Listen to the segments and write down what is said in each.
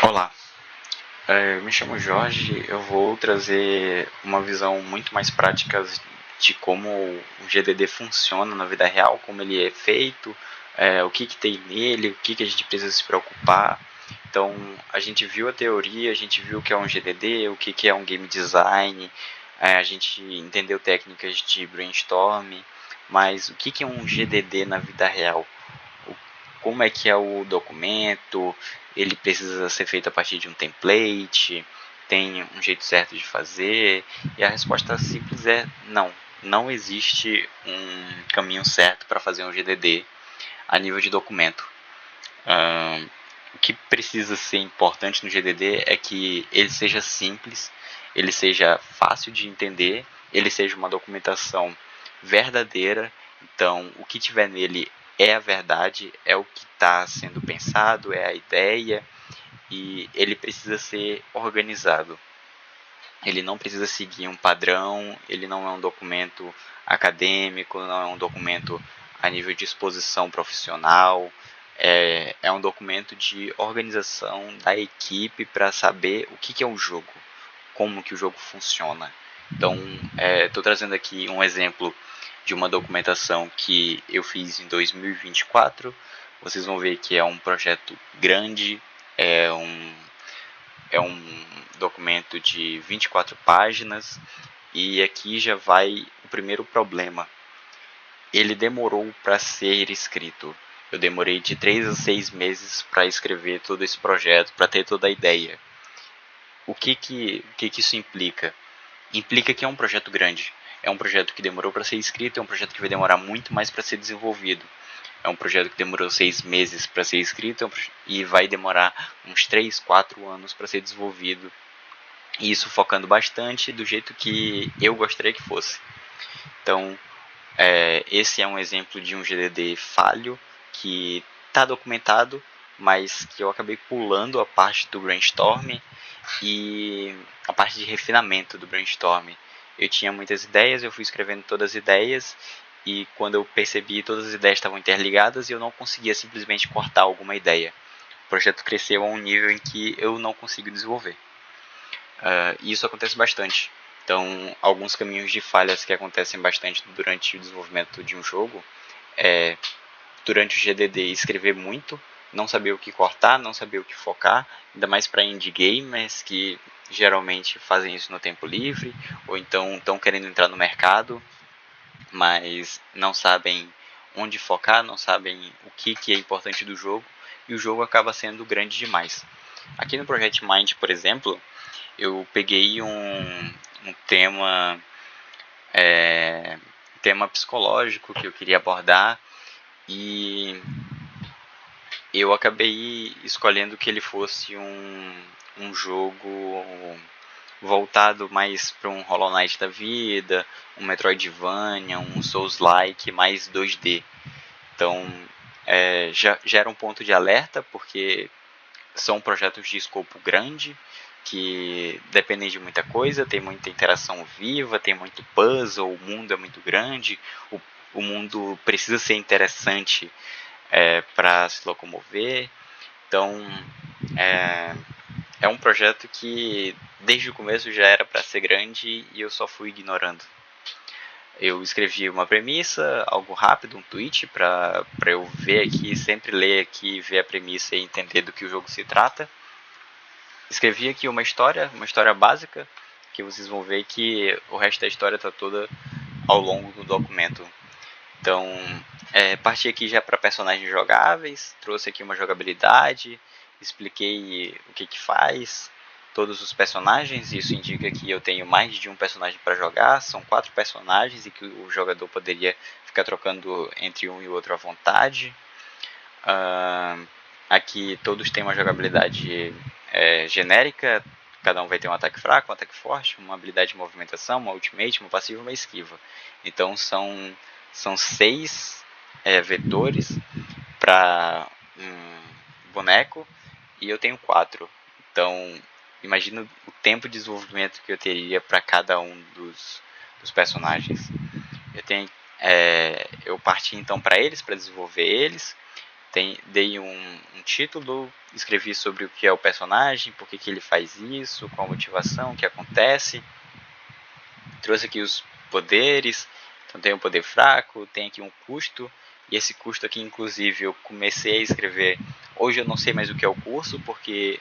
Olá, eu me chamo Jorge. Eu vou trazer uma visão muito mais prática de como o GDD funciona na vida real, como ele é feito, o que tem nele, o que a gente precisa se preocupar. Então, a gente viu a teoria, a gente viu o que é um GDD, o que é um game design, a gente entendeu técnicas de brainstorm, mas o que é um GDD na vida real? Como é que é o documento, ele precisa ser feito a partir de um template, tem um jeito certo de fazer, e a resposta simples é não. Não existe um caminho certo para fazer um GDD a nível de documento. O que precisa ser importante no GDD é que ele seja simples, ele seja fácil de entender, ele seja uma documentação verdadeira. Então, o que tiver nele é a verdade, é o que está sendo pensado, é a ideia, e ele precisa ser organizado. Ele não precisa seguir um padrão, ele não é um documento acadêmico, não é um documento a nível de exposição profissional, é um documento de organização da equipe para saber o que é um jogo, como que o jogo funciona. Então, estou trazendo aqui um exemplo de uma documentação que eu fiz em 2024. Vocês vão ver que é um projeto grande, é um documento de 24 páginas, e aqui já vai o primeiro problema. Ele demorou para ser escrito. Eu demorei de 3 a 6 meses para escrever todo esse projeto, para ter toda a ideia. O que isso implica? Implica que é um projeto grande. É um projeto que demorou para ser escrito, é um projeto que vai demorar muito mais para ser desenvolvido. É um projeto que demorou 6 meses para ser escrito e vai demorar uns 3, 4 anos para ser desenvolvido. E isso focando bastante do jeito que eu gostaria que fosse. Então, esse é um exemplo de um GDD falho que está documentado, mas que eu acabei pulando a parte do brainstorm e a parte de refinamento do brainstorm. Eu tinha muitas ideias, eu fui escrevendo todas as ideias, e quando eu percebi, todas as ideias estavam interligadas e eu não conseguia simplesmente cortar alguma ideia. O projeto cresceu a um nível em que eu não consigo desenvolver. E isso acontece bastante. Então, alguns caminhos de falhas que acontecem bastante durante o desenvolvimento de um jogo é, durante o GDD, escrever muito, não saber o que cortar, não saber o que focar, ainda mais para indie gamers que geralmente fazem isso no tempo livre, ou então estão querendo entrar no mercado, mas não sabem onde focar, não sabem o que é importante do jogo, e o jogo acaba sendo grande demais. Aqui no Project Mind, por exemplo, eu peguei um tema psicológico que eu queria abordar, e eu acabei escolhendo que ele fosse um jogo voltado mais para um Hollow Knight da vida, um Metroidvania, um Souls-like mais 2D. Então, já era um ponto de alerta, porque são projetos de escopo grande, que dependem de muita coisa, tem muita interação viva, tem muito puzzle, o mundo é muito grande, o mundo precisa ser interessante para se locomover. Então, é um projeto que desde o começo já era para ser grande e eu só fui ignorando. Eu escrevi uma premissa, algo rápido, um tweet, para eu ver aqui, sempre ler aqui, ver a premissa e entender do que o jogo se trata. Escrevi aqui uma história básica, que vocês vão ver que o resto da história está toda ao longo do documento. Então, parti aqui já para personagens jogáveis, trouxe aqui uma jogabilidade, expliquei o que faz todos os personagens. Isso indica que eu tenho mais de um personagem para jogar, são 4 personagens e que o jogador poderia ficar trocando entre um e o outro à vontade. Aqui todos têm uma jogabilidade genérica, cada um vai ter um ataque fraco, um ataque forte, uma habilidade de movimentação, uma ultimate, uma passiva e uma esquiva. Então são 6 vetores para um boneco e eu tenho 4. Então imagina o tempo de desenvolvimento que eu teria para cada um dos personagens. Eu parti então para eles, para desenvolver eles. Dei um título, escrevi sobre o que é o personagem, por que ele faz isso, qual a motivação, o que acontece. Trouxe aqui os poderes, então tem um poder fraco, tem aqui um custo, e esse custo aqui, inclusive, eu comecei a escrever. Hoje eu não sei mais o que é o custo, porque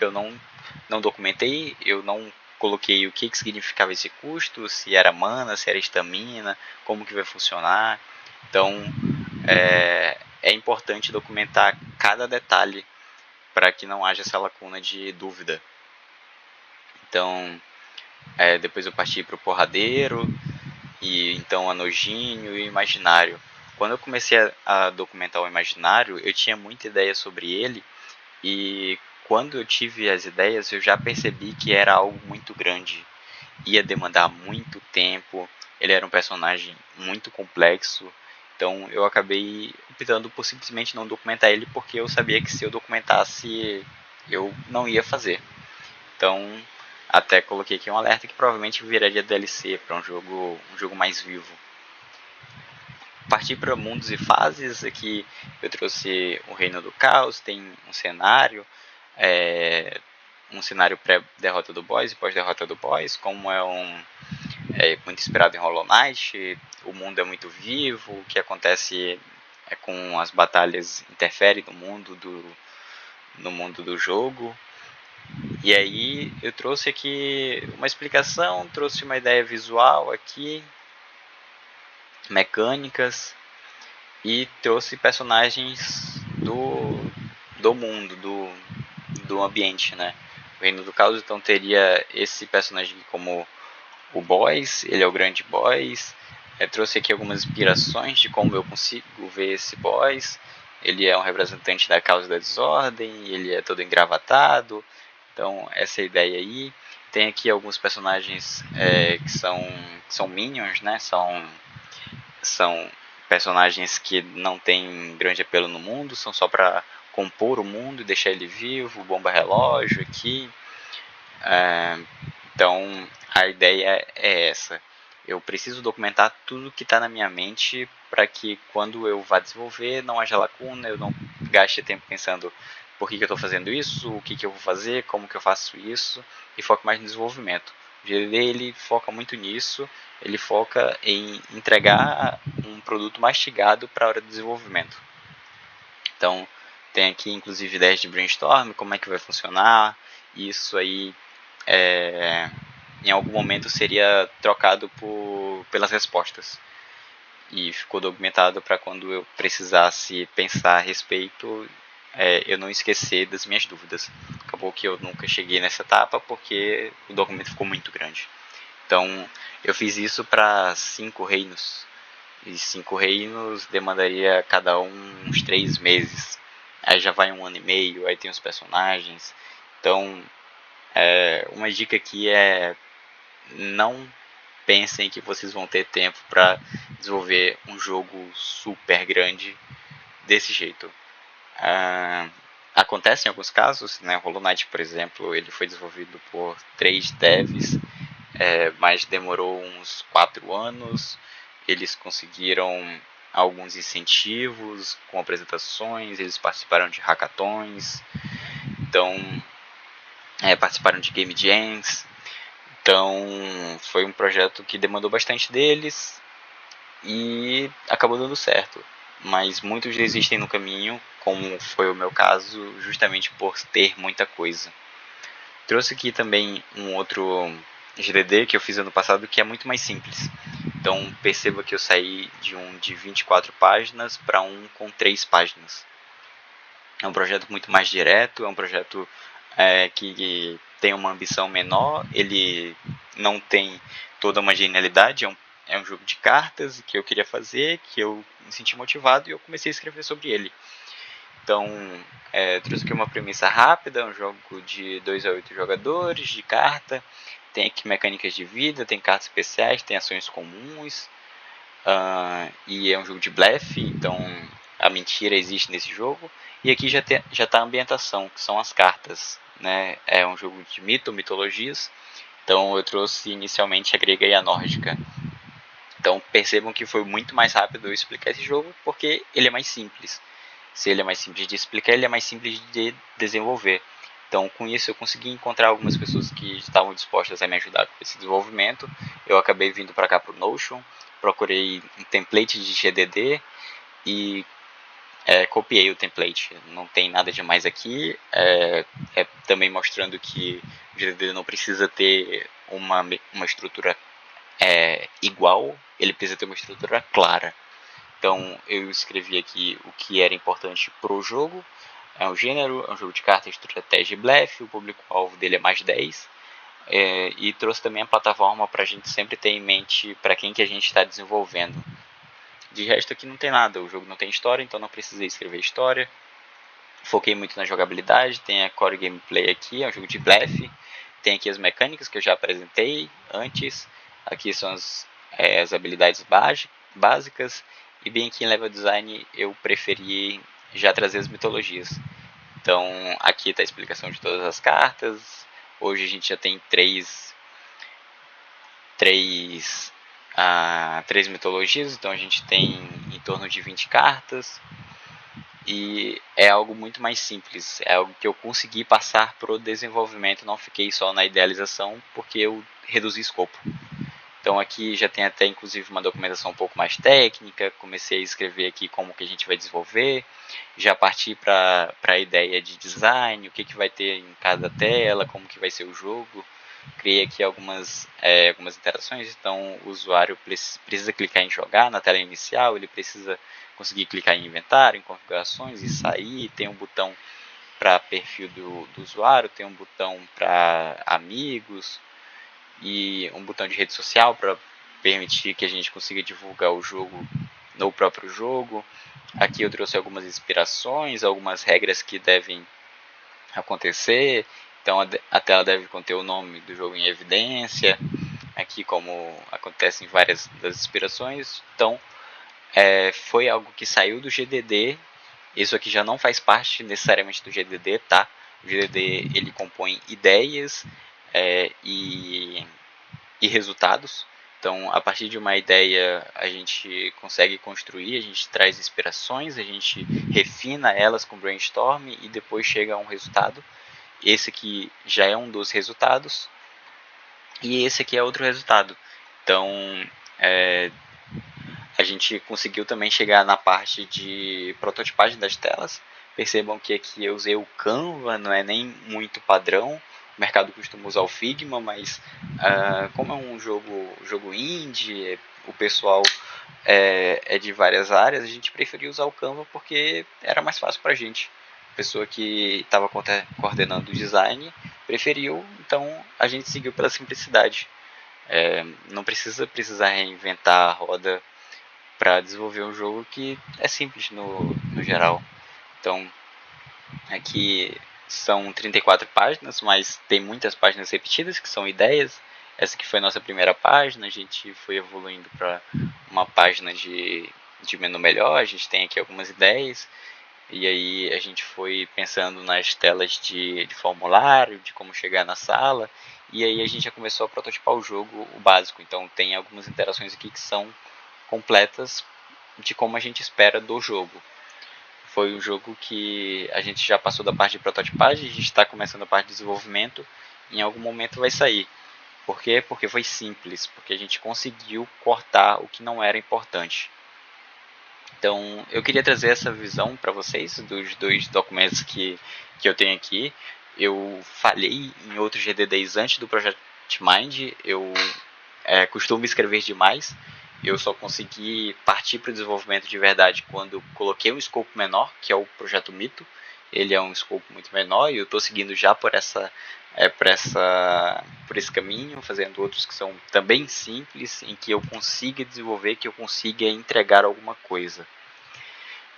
eu não documentei, eu não coloquei o que significava esse custo, se era mana, se era estamina, como que vai funcionar. Então, é importante documentar cada detalhe para que não haja essa lacuna de dúvida. Então, depois eu parti para o porradeiro, e então a nojinho e o imaginário. Quando eu comecei a documentar o imaginário, eu tinha muita ideia sobre ele, e quando eu tive as ideias, eu já percebi que era algo muito grande, ia demandar muito tempo, ele era um personagem muito complexo, então eu acabei optando por simplesmente não documentar ele, porque eu sabia que se eu documentasse, eu não ia fazer. Então, até coloquei aqui um alerta que provavelmente viraria DLC para um jogo mais vivo. Partir para mundos e fases, aqui eu trouxe o Reino do Caos, tem um cenário pré-derrota do boss e pós-derrota do boss, como muito inspirado em Hollow Knight, o mundo é muito vivo, o que acontece com as batalhas interfere no mundo do jogo. E aí eu trouxe aqui uma explicação, trouxe uma ideia visual aqui, mecânicas, e trouxe personagens do mundo, do ambiente, né? O Reino do Caos então teria esse personagem como o boss, ele é o grande boss. Eu trouxe aqui algumas inspirações de como eu consigo ver esse boss. Ele é um representante da causa da desordem, ele é todo engravatado. Então, essa é a ideia aí. Tem aqui alguns personagens que são minions, né? São personagens que não têm grande apelo no mundo, são só para compor o mundo e deixar ele vivo. Bomba relógio aqui. Então, a ideia é essa. Eu preciso documentar tudo que está na minha mente para que quando eu vá desenvolver não haja lacuna, eu não gaste tempo pensando por que eu estou fazendo isso, o que eu vou fazer, como que eu faço isso, e foco mais no desenvolvimento. O GDD ele foca muito nisso, ele foca em entregar um produto mastigado para a hora do desenvolvimento. Então, tem aqui inclusive ideias de brainstorm, como é que vai funcionar, isso aí em algum momento seria trocado pelas respostas. E ficou documentado para quando eu precisasse pensar a respeito, eu não esquecer das minhas dúvidas. Acabou que eu nunca cheguei nessa etapa porque o documento ficou muito grande. Então eu fiz isso para 5 reinos. E 5 reinos demandaria cada um uns 3 meses. Aí já vai 1 ano e meio, aí tem os personagens. Então uma dica aqui é: não pensem que vocês vão ter tempo para desenvolver um jogo super grande desse jeito. Acontece em alguns casos, né? Hollow Knight, por exemplo, ele foi desenvolvido por 3 devs, mas demorou uns 4 anos. Eles conseguiram alguns incentivos com apresentações, eles participaram de hackathons, então participaram de game jams. Então foi um projeto que demandou bastante deles e acabou dando certo. Mas muitos desistem no caminho, como foi o meu caso, justamente por ter muita coisa. Trouxe aqui também um outro GDD que eu fiz ano passado que é muito mais simples. Então perceba que eu saí de um de 24 páginas para um com 3 páginas. É um projeto muito mais direto, é um projeto que tem uma ambição menor, ele não tem toda uma genialidade, é um jogo de cartas que eu queria fazer, que eu me senti motivado e eu comecei a escrever sobre ele. Então, trouxe aqui uma premissa rápida, um jogo de 2 a 8 jogadores, de carta, tem aqui mecânicas de vida, tem cartas especiais, tem ações comuns, e é um jogo de blefe, então a mentira existe nesse jogo. E aqui já está a ambientação, que são as cartas, né? É um jogo de mitologias. Então eu trouxe inicialmente a grega e a nórdica. Então percebam que foi muito mais rápido eu explicar esse jogo porque ele é mais simples. Se ele é mais simples de explicar, ele é mais simples de desenvolver. Então, com isso, eu consegui encontrar algumas pessoas que estavam dispostas a me ajudar com esse desenvolvimento. Eu acabei vindo para cá para o Notion, procurei um template de GDD e copiei o template. Não tem nada demais aqui. É também mostrando que o GDD não precisa ter uma estrutura igual, ele precisa ter uma estrutura clara. Então, eu escrevi aqui o que era importante para o jogo. É um gênero, é um jogo de cartas, estratégia e blefe. O público-alvo dele é mais 10. E trouxe também a plataforma para a gente sempre ter em mente para quem que a gente está desenvolvendo. De resto, aqui não tem nada. O jogo não tem história, então não precisei escrever história. Foquei muito na jogabilidade. Tem a core gameplay aqui, é um jogo de blefe. Tem aqui as mecânicas que eu já apresentei antes. Aqui são as habilidades básicas. E bem aqui em level design eu preferi já trazer as mitologias. Então aqui está a explicação de todas as cartas. Hoje a gente já tem três mitologias, então a gente tem em torno de 20 cartas. E é algo muito mais simples, é algo que eu consegui passar para o desenvolvimento, não fiquei só na idealização, porque eu reduzi escopo. Então aqui já tem até inclusive uma documentação um pouco mais técnica, comecei a escrever aqui como que a gente vai desenvolver, já parti para a ideia de design, o que vai ter em cada tela, como que vai ser o jogo. Criei aqui algumas interações, então o usuário precisa clicar em jogar na tela inicial, ele precisa conseguir clicar em inventário, em configurações e sair, tem um botão para perfil do usuário, tem um botão para amigos e um botão de rede social para permitir que a gente consiga divulgar o jogo no próprio jogo. Aqui eu trouxe algumas inspirações, algumas regras que devem acontecer. Então a tela deve conter o nome do jogo em evidência. Aqui como acontece em várias das inspirações. Então foi algo que saiu do GDD. Isso aqui já não faz parte necessariamente do GDD, tá? O GDD ele compõe ideias e resultados. Então, a partir de uma ideia, a gente consegue construir, a gente traz inspirações, a gente refina elas com brainstorm e depois chega a um resultado. Esse aqui já é um dos resultados e esse aqui é outro resultado. Então, a gente conseguiu também chegar na parte de prototipagem das telas. Percebam que aqui eu usei o Canva, não é nem muito padrão. O mercado costuma usar o Figma, mas como é um jogo indie, o pessoal é de várias áreas, a gente preferiu usar o Canva porque era mais fácil para a gente. A pessoa que estava coordenando o design preferiu, então a gente seguiu pela simplicidade. Não precisar reinventar a roda para desenvolver um jogo que é simples no geral. Então, aqui são 34 páginas, mas tem muitas páginas repetidas, que são ideias. Essa aqui foi a nossa primeira página, a gente foi evoluindo para uma página de menu melhor, a gente tem aqui algumas ideias, e aí a gente foi pensando nas telas de formulário, de como chegar na sala, e aí a gente já começou a prototipar o jogo, o básico. Então tem algumas interações aqui que são completas de como a gente espera do jogo. Foi um jogo que a gente já passou da parte de prototipagem, a gente está começando a parte de desenvolvimento, em algum momento vai sair. Por quê? Porque foi simples, porque a gente conseguiu cortar o que não era importante. Então, eu queria trazer essa visão para vocês dos dois documentos que eu tenho aqui. Eu falhei em outros GDDs antes do Project Mind, eu costumo escrever demais. Eu só consegui partir para o desenvolvimento de verdade quando eu coloquei um escopo menor, que é o Projeto Mito. Ele é um escopo muito menor e eu estou seguindo já por esse caminho, fazendo outros que são também simples, em que eu consiga desenvolver, que eu consiga entregar alguma coisa.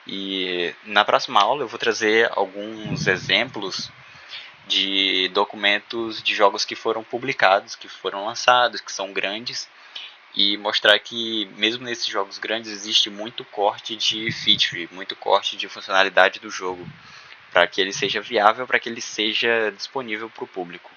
E na próxima aula eu vou trazer alguns exemplos de documentos de jogos que foram publicados, que foram lançados, que são grandes, e mostrar que mesmo nesses jogos grandes existe muito corte de feature, muito corte de funcionalidade do jogo, para que ele seja viável, para que ele seja disponível para o público.